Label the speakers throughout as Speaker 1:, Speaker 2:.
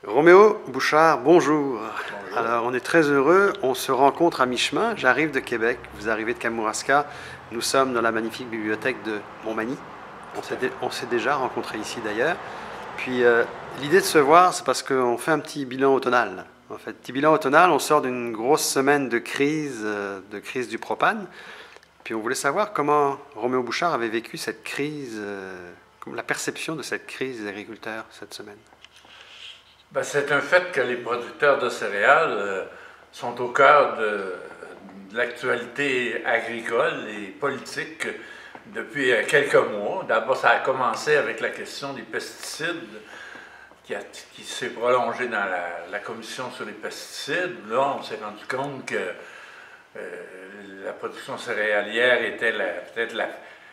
Speaker 1: Roméo Bouchard, bonjour.
Speaker 2: Bonjour.
Speaker 1: Alors, on est très heureux, on se rencontre à mi-chemin. J'arrive de Québec, vous arrivez de Kamouraska. Nous sommes dans la magnifique bibliothèque de Montmagny. On s'est déjà rencontrés ici d'ailleurs. Puis l'idée de se voir, c'est parce qu'on fait un petit bilan automnal. En fait, petit bilan automnal, on sort d'une grosse semaine de crise du propane. Puis on voulait savoir comment Roméo Bouchard avait vécu cette crise, la perception de cette crise des agriculteurs cette semaine.
Speaker 2: Ben, c'est un fait que les producteurs de céréales sont au cœur de l'actualité agricole et politique depuis quelques mois. D'abord, ça a commencé avec la question des pesticides qui s'est prolongée dans la commission sur les pesticides. Là, on s'est rendu compte que la production céréalière était peut-être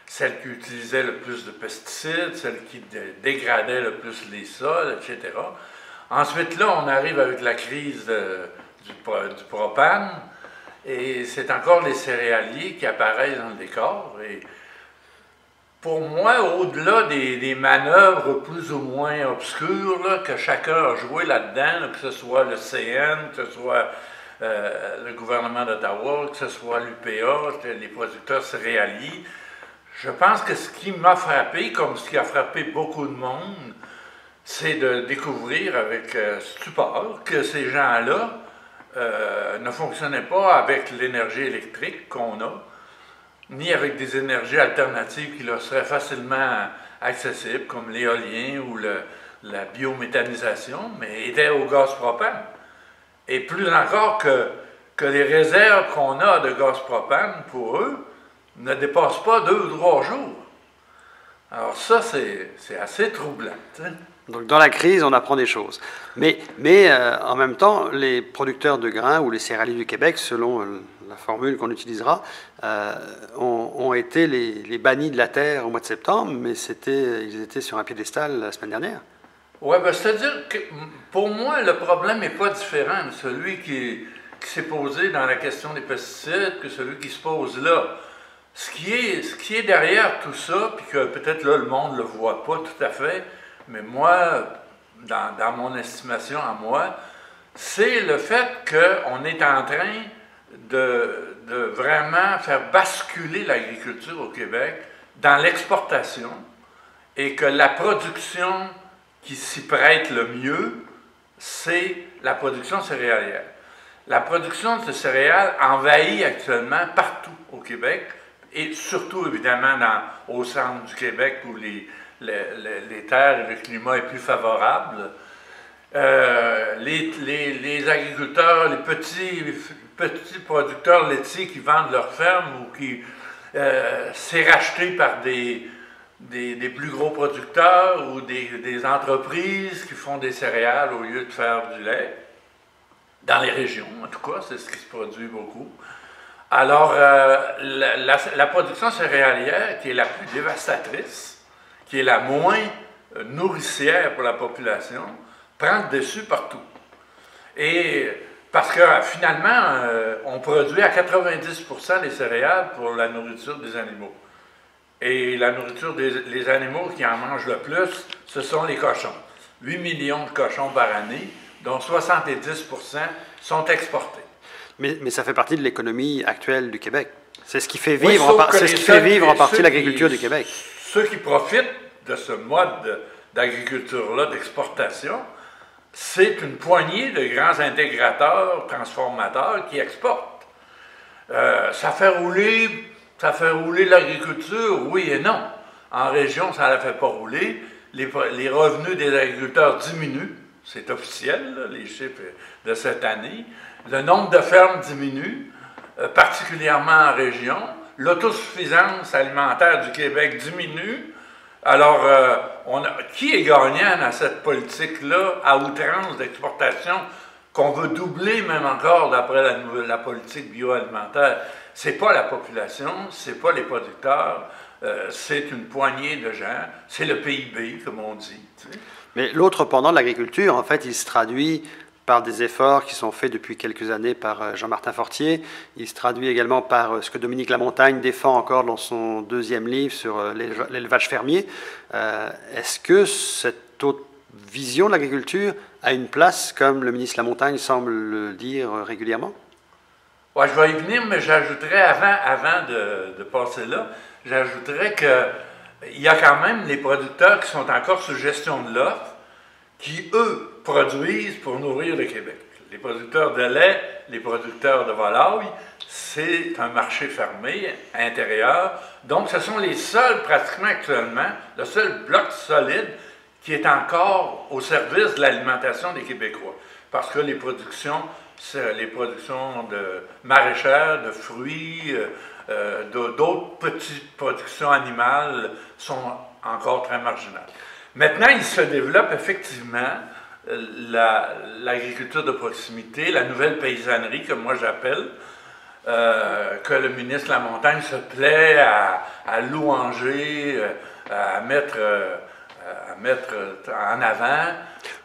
Speaker 2: celle qui utilisait le plus de pesticides, celle qui dégradait le plus les sols, etc. Ensuite, là, on arrive avec la crise du propane, et c'est encore les céréaliers qui apparaissent dans le décor. Et pour moi, au-delà des manœuvres plus ou moins obscures là, que chacun a joué là-dedans, là, que ce soit le CN, que ce soit le gouvernement d'Ottawa, que ce soit l'UPA, les producteurs céréaliers, je pense que ce qui m'a frappé, comme ce qui a frappé beaucoup de monde, c'est de découvrir avec stupeur que ces gens-là ne fonctionnaient pas avec l'énergie électrique qu'on a, ni avec des énergies alternatives qui leur seraient facilement accessibles, comme l'éolien ou la biométhanisation, mais étaient au gaz propane. Et plus encore que les réserves qu'on a de gaz propane, pour eux, ne dépassent pas 2 ou 3 jours. Alors ça, c'est assez troublant. Hein?
Speaker 1: Donc dans la crise, on apprend des choses. Mais en même temps, les producteurs de grains ou les céréaliers du Québec, selon la formule qu'on utilisera, ont été les bannis de la terre au mois de septembre, mais ils étaient sur un piédestal la semaine dernière.
Speaker 2: Oui, ben, c'est-à-dire que pour moi, le problème n'est pas différent de celui qui s'est posé dans la question des pesticides que celui qui se pose là. Ce qui est derrière tout ça, puis que peut-être là, le monde ne le voit pas tout à fait, mais moi, dans mon estimation à moi, c'est le fait qu'on est en train de vraiment faire basculer l'agriculture au Québec dans l'exportation et que la production qui s'y prête le mieux, c'est la production céréalière. La production de céréales envahit actuellement partout au Québec et surtout évidemment au centre du Québec où les terres et le climat est plus favorable. Les agriculteurs, les petits producteurs laitiers qui vendent leurs fermes ou qui c'est racheté par des plus gros producteurs ou des entreprises qui font des céréales au lieu de faire du lait. Dans les régions, en tout cas, c'est ce qui se produit beaucoup. Alors, la production céréalière, qui est la plus dévastatrice, qui est la moins nourricière pour la population, prend le dessus partout. Et parce que finalement, on produit à 90% des céréales pour la nourriture des animaux. Et la nourriture des animaux qui en mangent le plus, ce sont les cochons. 8 millions de cochons par année, dont 70% sont exportés.
Speaker 1: Mais ça fait partie de l'économie actuelle du Québec. C'est ce qui fait vivre, en partie l'agriculture du Québec.
Speaker 2: Ceux qui profitent de ce mode d'agriculture-là, d'exportation, c'est une poignée de grands intégrateurs, transformateurs qui exportent. Ça fait rouler l'agriculture, oui et non. En région, ça ne la fait pas rouler. Les revenus des agriculteurs diminuent. C'est officiel, là, les chiffres de cette année. Le nombre de fermes diminue, particulièrement en région. L'autosuffisance alimentaire du Québec diminue. Alors, qui est gagnant dans cette politique-là, à outrance d'exportation, qu'on veut doubler même encore d'après la politique bioalimentaire? Ce n'est pas la population, ce n'est pas les producteurs, c'est une poignée de gens, c'est le PIB, comme on dit. Tu sais.
Speaker 1: Mais l'autre pendant de l'agriculture, en fait, il se traduit par des efforts qui sont faits depuis quelques années par Jean-Martin Fortier. Il se traduit également par ce que Dominique Lamontagne défend encore dans son 2e livre sur l'élevage fermier. Est-ce que cette autre vision de l'agriculture a une place, comme le ministre Lamontagne semble le dire régulièrement?
Speaker 2: Ouais, je vais y venir, mais j'ajouterais, avant de passer là, j'ajouterais qu'il y a quand même les producteurs qui sont encore sous gestion de l'offre, qui, eux, produisent pour nourrir le Québec. Les producteurs de lait, les producteurs de volaille, c'est un marché fermé, intérieur. Donc, ce sont les seuls, pratiquement actuellement, le seul bloc solide qui est encore au service de l'alimentation des Québécois. Parce que les productions de maraîchères, de fruits, d'autres petites productions animales sont encore très marginales. Maintenant, il se développe effectivement l'agriculture de proximité, la nouvelle paysannerie, comme moi j'appelle, que le ministre Lamontagne se plaît à louanger, à mettre en avant.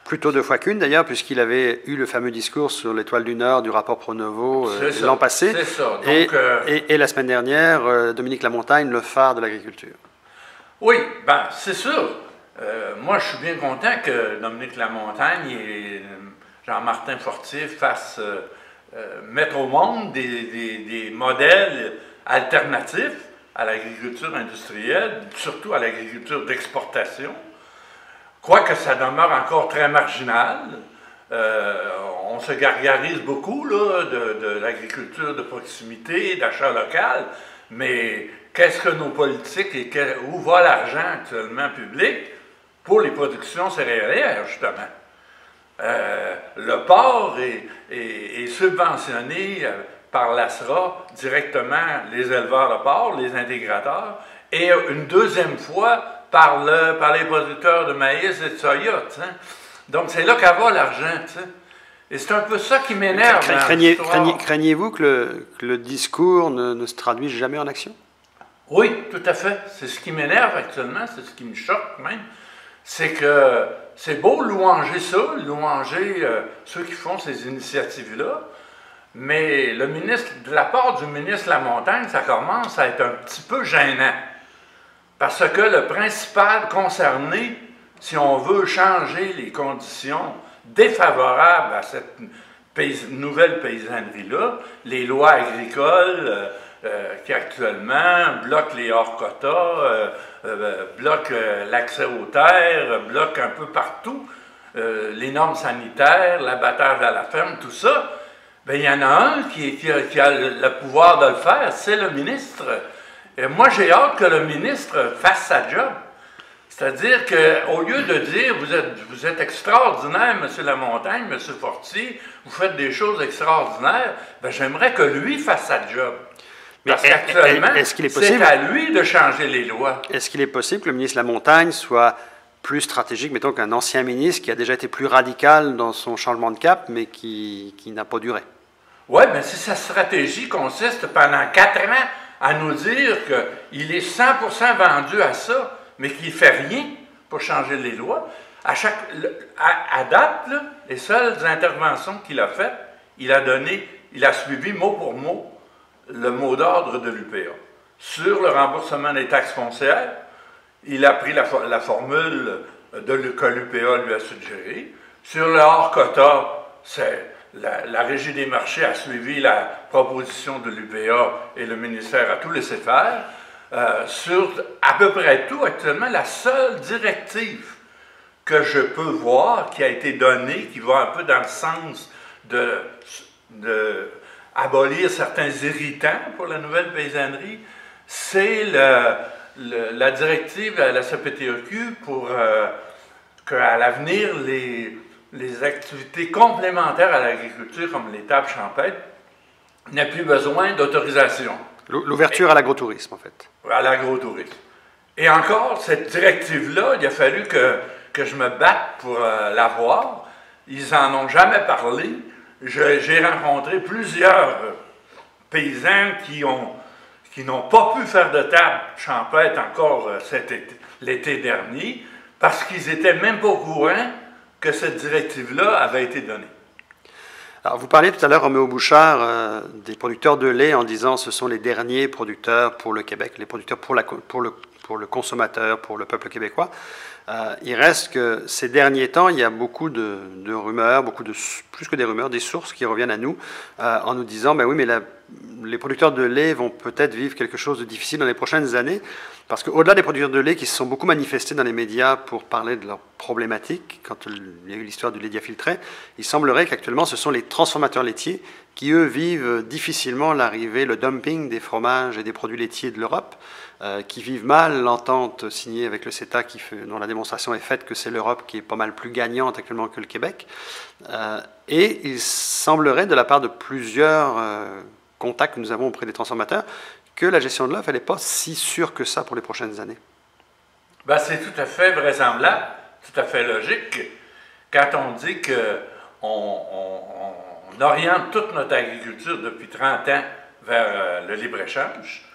Speaker 1: Plutôt deux fois qu'une d'ailleurs, puisqu'il avait eu le fameux discours sur l'Étoile du Nord du rapport Pronovo l'an passé.
Speaker 2: C'est ça. Donc,
Speaker 1: et la semaine dernière, Dominique Lamontagne, le phare de l'agriculture.
Speaker 2: Oui, ben c'est sûr. Moi, je suis bien content que Dominique Lamontagne et Jean-Martin Fortier fassent mettre au monde des modèles alternatifs à l'agriculture industrielle, surtout à l'agriculture d'exportation. Quoique ça demeure encore très marginal, on se gargarise beaucoup là, de l'agriculture de proximité, d'achat local, mais qu'est-ce que nos politiques et où va l'argent actuellement public pour les productions céréalières, justement? Le porc est subventionné par l'ASRA directement les éleveurs de porc, les intégrateurs, et une deuxième fois par les producteurs de maïs et de soya. T'sais. Donc c'est là qu'en va l'argent. Et c'est un peu ça qui m'énerve.
Speaker 1: Craignez-vous que le discours ne se traduise jamais en action?
Speaker 2: Oui, tout à fait. C'est ce qui m'énerve actuellement, c'est ce qui me choque même. C'est que c'est beau louanger ça, louanger ceux qui font ces initiatives-là, mais de la part du ministre Lamontagne, ça commence à être un petit peu gênant. Parce que le principal concerné, si on veut changer les conditions défavorables à cette nouvelle paysannerie-là, les lois agricoles qui actuellement bloquent les hors-quotas, bloquent l'accès aux terres, bloquent un peu partout les normes sanitaires, l'abattage à la ferme, tout ça, bien, il y en a un qui a le pouvoir de le faire, c'est le ministre. Et moi, j'ai hâte que le ministre fasse sa job. C'est-à-dire qu'au lieu de dire vous êtes extraordinaire, M. Lamontagne, M. Fortier, vous faites des choses extraordinaires, bien, j'aimerais que lui fasse sa job. Parce qu'actuellement, c'est à lui de changer les lois.
Speaker 1: Est-ce qu'il est possible que le ministre Lamontagne soit plus stratégique, mettons, qu'un ancien ministre qui a déjà été plus radical dans son changement de cap, mais qui n'a pas duré?
Speaker 2: Oui, mais si sa stratégie consiste pendant 4 ans à nous dire qu'il est 100% vendu à ça, mais qu'il ne fait rien pour changer les lois. À date, là, les seules interventions qu'il a faites, il a suivi mot pour mot le mot d'ordre de l'UPA. Sur le remboursement des taxes foncières, il a pris la formule que l'UPA lui a suggérée. Sur le hors-quota, la Régie des marchés a suivi la proposition de l'UPA et le ministère a tout laissé faire. Sur à peu près tout, actuellement, la seule directive que je peux voir qui a été donnée, qui va un peu dans le sens de abolir certains irritants pour la nouvelle paysannerie, c'est la directive à la CPTEQ pour qu'à l'avenir, les activités complémentaires à l'agriculture, comme les tables champêtres, n'aient plus besoin d'autorisation.
Speaker 1: L'ouverture à l'agrotourisme, en fait.
Speaker 2: À l'agrotourisme. Et encore, cette directive-là, il a fallu que je me batte pour l'avoir. Ils n'en ont jamais parlé. J'ai rencontré plusieurs paysans qui n'ont pas pu faire de table champêtre encore l'été dernier parce qu'ils n'étaient même pas au courant que cette directive-là avait été donnée.
Speaker 1: Alors, vous parliez tout à l'heure, Roméo Bouchard, des producteurs de lait en disant que ce sont les derniers producteurs pour le Québec, les producteurs pour le consommateur, pour le peuple québécois. Il reste que ces derniers temps, il y a beaucoup de rumeurs, plus que des rumeurs, des sources qui reviennent à nous en nous disant, ben oui, mais les producteurs de lait vont peut-être vivre quelque chose de difficile dans les prochaines années, parce qu'au-delà des producteurs de lait qui se sont beaucoup manifestés dans les médias pour parler de leurs problématiques, quand il y a eu l'histoire du lait diafiltré, il semblerait qu'actuellement ce sont les transformateurs laitiers qui, eux, vivent difficilement l'arrivée, le dumping des fromages et des produits laitiers de l'Europe, qui vivent mal l'entente signée avec le CETA, dont la démonstration est faite que c'est l'Europe qui est pas mal plus gagnante actuellement que le Québec. Et il semblerait, de la part de plusieurs contacts que nous avons auprès des transformateurs, que la gestion de l'offre, elle n'est pas si sûre que ça pour les prochaines années.
Speaker 2: Ben, c'est tout à fait vraisemblable, tout à fait logique, quand on dit qu'on oriente toute notre agriculture depuis 30 ans vers le libre-échange.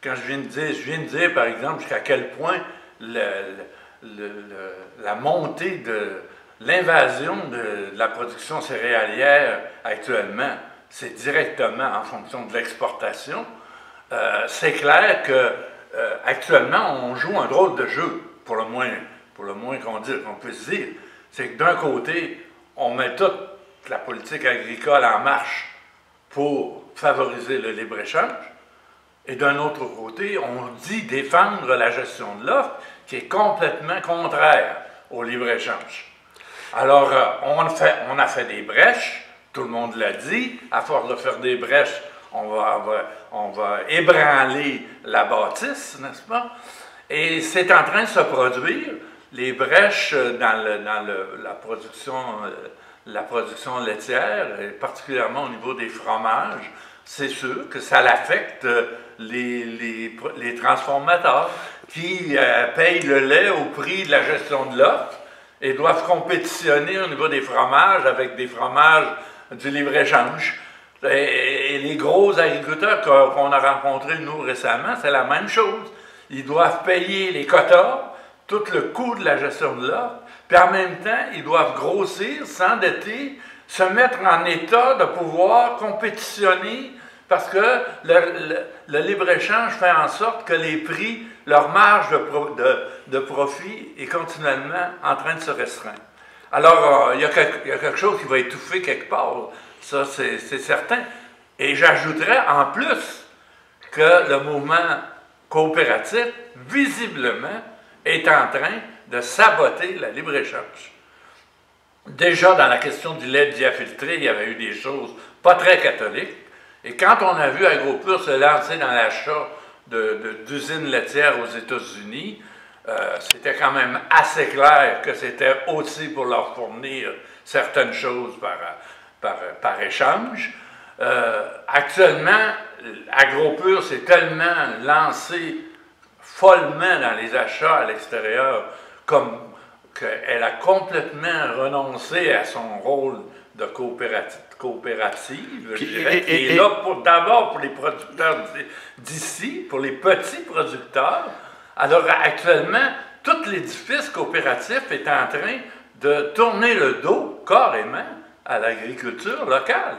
Speaker 2: Quand je viens de dire, par exemple, jusqu'à quel point la montée de l'invasion de la production céréalière actuellement, c'est directement en fonction de l'exportation. C'est clair que actuellement, on joue un drôle de jeu, pour le moins qu'on puisse dire. C'est que d'un côté, on met toute la politique agricole en marche pour favoriser le libre-échange, et d'un autre côté, on dit défendre la gestion de l'offre, qui est complètement contraire au libre-échange. Alors, on a fait des brèches, tout le monde l'a dit, à force de faire des brèches, on va ébranler la bâtisse, n'est-ce pas? Et c'est en train de se produire, les brèches dans la production laitière, et particulièrement au niveau des fromages. C'est sûr que ça affecte les transformateurs qui payent le lait au prix de la gestion de l'offre et doivent compétitionner au niveau des fromages avec des fromages du libre-échange. Et les gros agriculteurs qu'on a rencontrés, nous, récemment, c'est la même chose. Ils doivent payer les quotas, tout le coût de la gestion de l'offre, puis en même temps, ils doivent grossir, s'endetter, se mettre en état de pouvoir compétitionner parce que le libre-échange fait en sorte que les prix, leur marge de profit est continuellement en train de se restreindre. Alors, il y a quelque chose qui va étouffer quelque part, ça c'est certain. Et j'ajouterais en plus que le mouvement coopératif, visiblement, est en train de saboter le libre-échange. Déjà, dans la question du lait diafiltré, il y avait eu des choses pas très catholiques. Et quand on a vu AgroPure se lancer dans l'achat d'usines laitières aux États-Unis, c'était quand même assez clair que c'était aussi pour leur fournir certaines choses par échange. Actuellement, AgroPure s'est tellement lancé follement dans les achats à l'extérieur qu'elle a complètement renoncé à son rôle de coopérative, je dirais, qui est là d'abord pour les producteurs d'ici, pour les petits producteurs. Alors actuellement, tout l'édifice coopératif est en train de tourner le dos carrément à l'agriculture locale.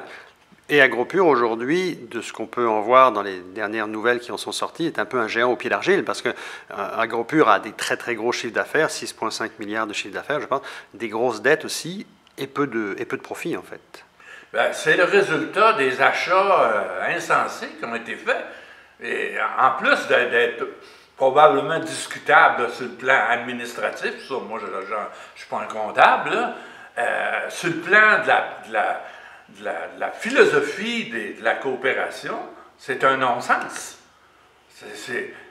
Speaker 1: Et AgroPure, aujourd'hui, de ce qu'on peut en voir dans les dernières nouvelles qui en sont sorties, est un peu un géant au pied d'argile, parce que AgroPure a des très très gros chiffres d'affaires, 6,5 milliards de chiffres d'affaires, je pense, des grosses dettes aussi, et peu de profits, en fait.
Speaker 2: Ben, c'est le résultat des achats insensés qui ont été faits, et en plus d'être probablement discutable sur le plan administratif, ça, moi je ne suis pas un comptable, là, sur le plan de la philosophie de la coopération, c'est un non-sens.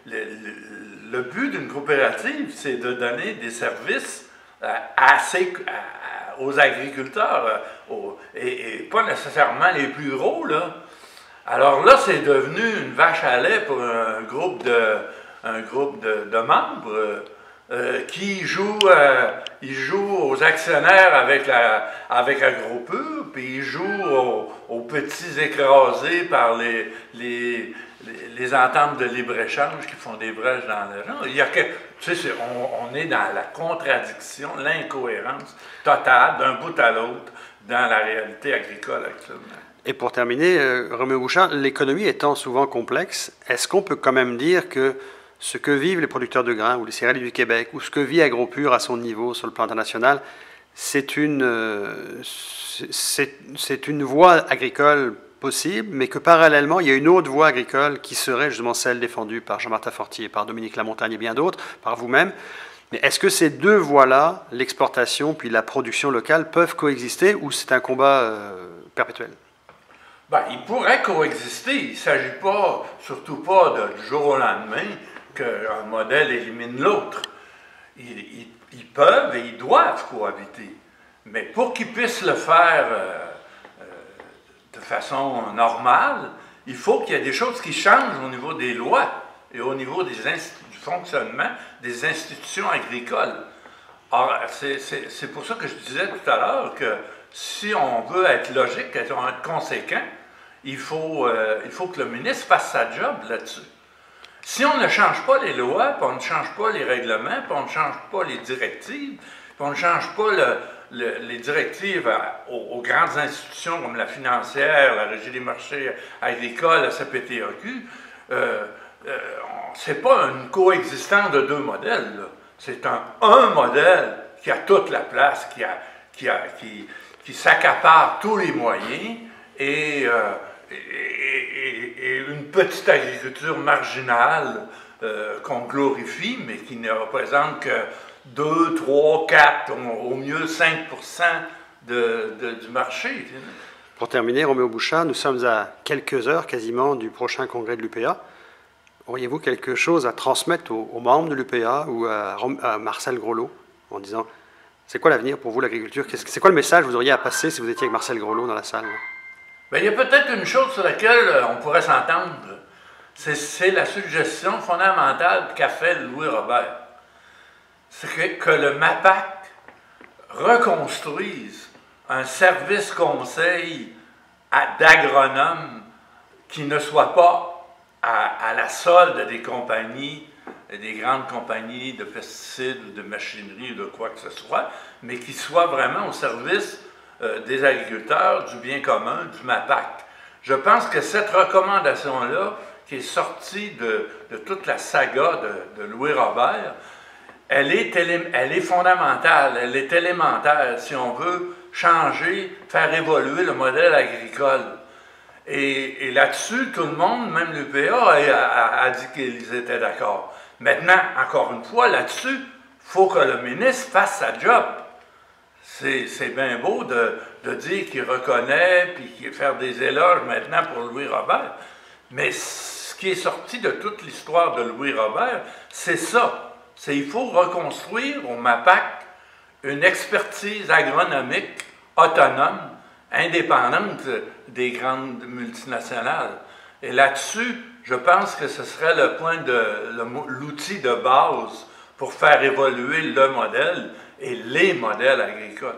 Speaker 2: Le but d'une coopérative, c'est de donner des services aux agriculteurs, et pas nécessairement les plus gros, là. Alors là, c'est devenu une vache à lait pour un groupe de membres qui jouent aux actionnaires avec AgroPure, puis ils jouent aux petits écrasés par les ententes de libre-échange qui font des brèches dans l'argent. On est dans la contradiction, l'incohérence totale d'un bout à l'autre dans la réalité agricole actuellement.
Speaker 1: Et pour terminer, Roméo Bouchard, l'économie étant souvent complexe, est-ce qu'on peut quand même dire que ce que vivent les producteurs de grains ou les céréaliers du Québec, ou ce que vit AgroPure à son niveau sur le plan international, c'est une voie agricole possible, mais que parallèlement, il y a une autre voie agricole qui serait justement celle défendue par Jean-Martin Fortier, par Dominique Lamontagne et bien d'autres, par vous-même. Mais est-ce que ces deux voies-là, l'exportation puis la production locale, peuvent coexister ou c'est un combat perpétuel?
Speaker 2: Ben, ils pourraient coexister. Il ne s'agit pas, surtout pas du jour au lendemain, qu'un modèle élimine l'autre. Ils peuvent et ils doivent cohabiter. Mais pour qu'ils puissent le faire de façon normale, il faut qu'il y ait des choses qui changent au niveau des lois et au niveau du fonctionnement des institutions agricoles. Or, c'est pour ça que je disais tout à l'heure que si on veut être logique, être conséquent, il faut que le ministre fasse sa job là-dessus. Si on ne change pas les lois, puis on ne change pas les règlements, puis on ne change pas les directives, puis on ne change pas les directives aux grandes institutions comme la financière, la Régie des marchés agricoles, la CPTAQ, c'est pas une coexistence de deux modèles. C'est un modèle qui a toute la place, qui s'accapare tous les moyens et une petite agriculture marginale qu'on glorifie, mais qui ne représente que 2, 3, 4, au mieux 5% du marché.
Speaker 1: Pour terminer, Roméo Bouchard, nous sommes à quelques heures quasiment du prochain congrès de l'UPA. Auriez-vous quelque chose à transmettre aux membres de l'UPA ou à Marcel Groslot en disant, c'est quoi l'avenir pour vous l'agriculture? C'est quoi le message que vous auriez à passer si vous étiez avec Marcel Groslot dans la salle?
Speaker 2: Bien, il y a peut-être une chose sur laquelle on pourrait s'entendre. C'est la suggestion fondamentale qu'a fait Louis Robert. C'est que le MAPAC reconstruise un service conseil d'agronomes qui ne soit pas à la solde des compagnies, des grandes compagnies de pesticides ou de machinerie ou de quoi que ce soit, mais qui soit vraiment au service des agriculteurs, du bien commun, du MAPAC. Je pense que cette recommandation-là, qui est sortie de toute la saga de Louis Robert, elle est fondamentale, elle est élémentaire si on veut changer, faire évoluer le modèle agricole. Et là-dessus, tout le monde, même l'UPA, a dit qu'ils étaient d'accord. Maintenant, encore une fois, là-dessus, il faut que le ministre fasse sa job. C'est bien beau de dire qu'il reconnaît, puis qu'il faire des éloges maintenant pour Louis Robert, mais ce qui est sorti de toute l'histoire de Louis Robert, c'est ça. Il faut reconstruire au MAPAC une expertise agronomique autonome, indépendante des grandes multinationales. Et là-dessus, je pense que ce serait l'outil de base pour faire évoluer le modèle et les modèles agricoles.